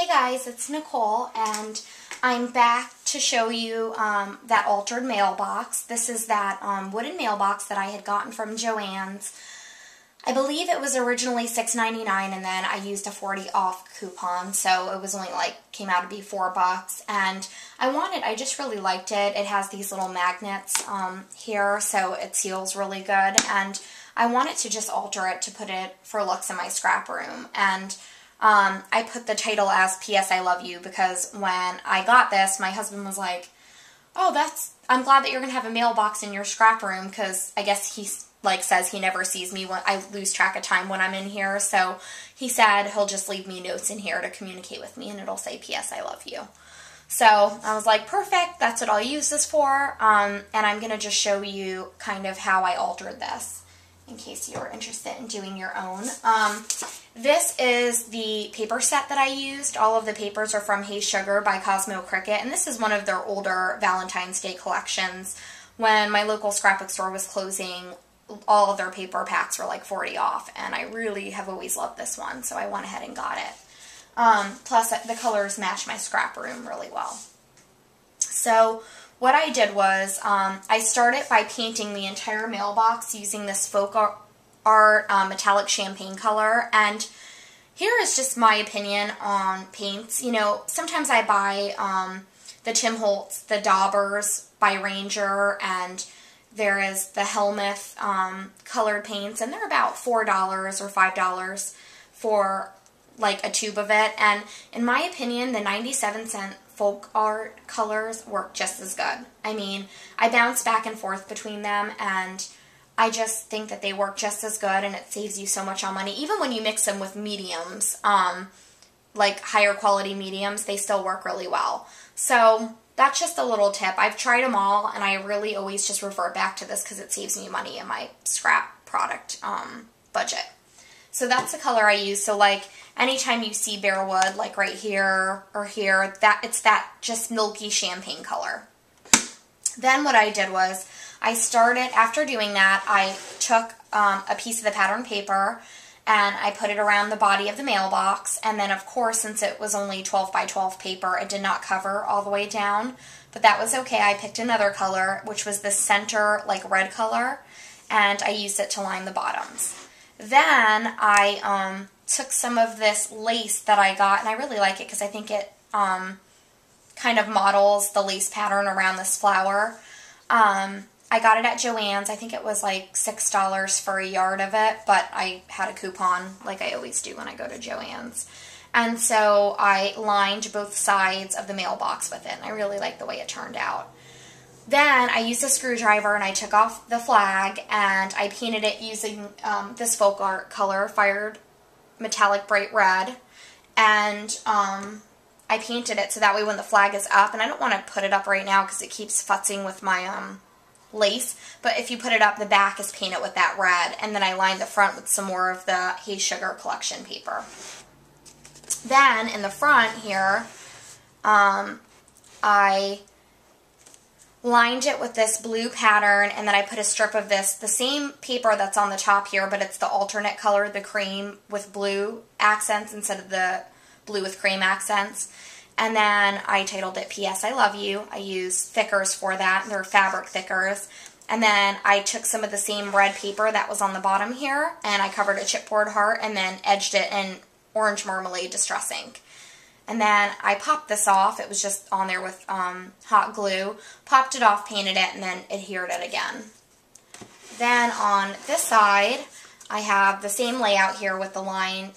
Hey guys, it's Nicole, and I'm back to show you that altered mailbox. This is that wooden mailbox that I had gotten from Joann's. I believe it was originally $6.99, and then I used a 40 off coupon, so it was only came out to be $4. And I just really liked it. It has these little magnets here, so it seals really good, and I wanted to just alter it to put it for looks in my scrap room. And I put the title as P.S. I Love You because when I got this, my husband was like, oh, I'm glad that you're going to have a mailbox in your scrap room, because I guess he says he never sees me when I lose track of time when I'm in here. So he said he'll just leave me notes in here to communicate with me, and it'll say P.S. I Love You. So I was like, perfect, that's what I'll use this for. And I'm going to just show you kind of how I altered this, in case you're interested in doing your own. This is the paper set that I used. All of the papers are from Hey Sugar by Cosmo Cricket, and this is one of their older Valentine's Day collections. When my local scrapbook store was closing, all of their paper packs were like 40 off, and I really have always loved this one, so I went ahead and got it. Plus, the colors match my scrap room really well. So what I did was, I started by painting the entire mailbox using this folk art metallic champagne color, and here is just my opinion on paints. You know, sometimes I buy the Tim Holtz, the Daubers by Ranger, and there is the Helmuth colored paints, and they're about $4 or $5 for like a tube of it. And in my opinion, the 97-cent folk art colors work just as good. I mean, I bounce back and forth between them, and I just think that they work just as good, and it saves you so much on money. Even when you mix them with mediums, like higher quality mediums, they still work really well. So that's just a little tip. I've tried them all, and I really always just revert back to this because it saves me money in my scrap product budget. So that's the color I use. So like anytime you see bare wood, like right here or here, it's that just milky champagne color. Then what I did was, I started, after doing that, I took a piece of the pattern paper and I put it around the body of the mailbox, and then of course, since it was only 12 by 12 paper, it did not cover all the way down, but that was okay. I picked another color, which was the center, like red color, and I used it to line the bottoms. Then I took some of this lace that I got, and I really like it because I think it kind of models the lace pattern around this flower. I got it at Joann's. I think it was like $6 for a yard of it, but I had a coupon like I always do when I go to Joann's. And so I lined both sides of the mailbox with it, and I really like the way it turned out. Then I used a screwdriver and I took off the flag and I painted it using this folk art color, Fired Metallic Bright Red. And I painted it so that way when the flag is up, and I don't want to put it up right now because it keeps futzing with my lace, but if you put it up, the back is painted with that red, and then I lined the front with some more of the Hey Sugar collection paper. Then in the front here, I lined it with this blue pattern, and then I put a strip of this, the same paper that's on the top here, but it's the alternate color, the cream with blue accents instead of the blue with cream accents. And then I titled it P.S. I Love You. I used thickers for that. They're fabric thickers. And then I took some of the same red paper that was on the bottom here, and I covered a chipboard heart and then edged it in orange marmalade distress ink. And then I popped this off. It was just on there with hot glue. Popped it off, painted it, and then adhered it again. Then on this side, I have the same layout here with the line,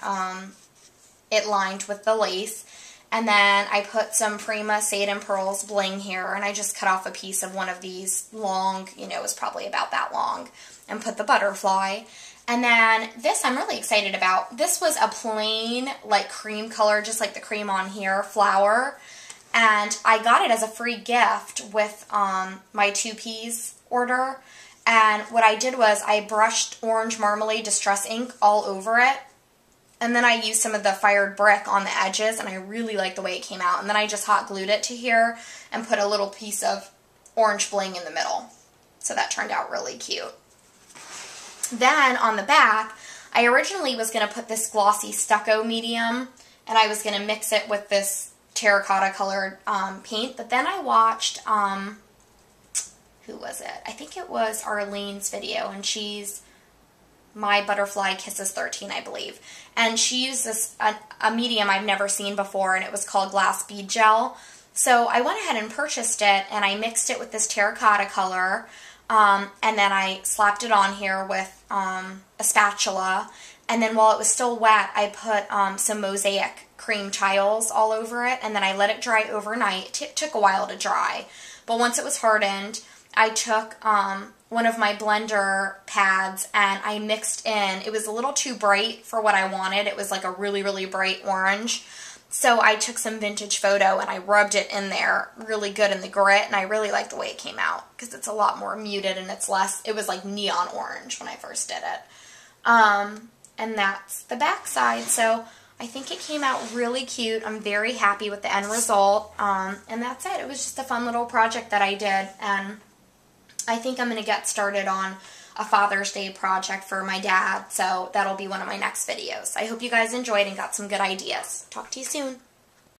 it lined with the lace. And then I put some Prima Sade and Pearls bling here, and I just cut off a piece of one of these long, you know, it was probably about that long, and put the butterfly. And then this I'm really excited about. This was a plain, like cream color, just like the cream on here, flower. And I got it as a free gift with my 2Ps order. And what I did was I brushed orange marmalade distress ink all over it. And then I used some of the fired brick on the edges, and I really like the way it came out. And then I just hot glued it to here and put a little piece of orange bling in the middle. So that turned out really cute. Then on the back, I originally was going to put this glossy stucco medium and I was going to mix it with this terracotta colored paint, but then I watched, who was it? I think it was Arlene's video, and she's My Butterfly Kisses 13, I believe. And she used this, a medium I've never seen before, and it was called Glass Bead Gel. So I went ahead and purchased it, and I mixed it with this terracotta color, and then I slapped it on here with a spatula. And then while it was still wet, I put some Mosaic cream tiles all over it, and then I let it dry overnight. It took a while to dry, but once it was hardened, I took one of my blender pads and I mixed in. It was a little too bright for what I wanted. It was like a really, really bright orange. So I took some Vintage Photo and I rubbed it in there really good in the grit, and I really like the way it came out because it's a lot more muted and it's less, it was like neon orange when I first did it. And that's the back side. So I think it came out really cute. I'm very happy with the end result. And that's it. It was just a fun little project that I did, and I think I'm going to get started on a Father's Day project for my dad, so that'll be one of my next videos. I hope you guys enjoyed and got some good ideas. Talk to you soon.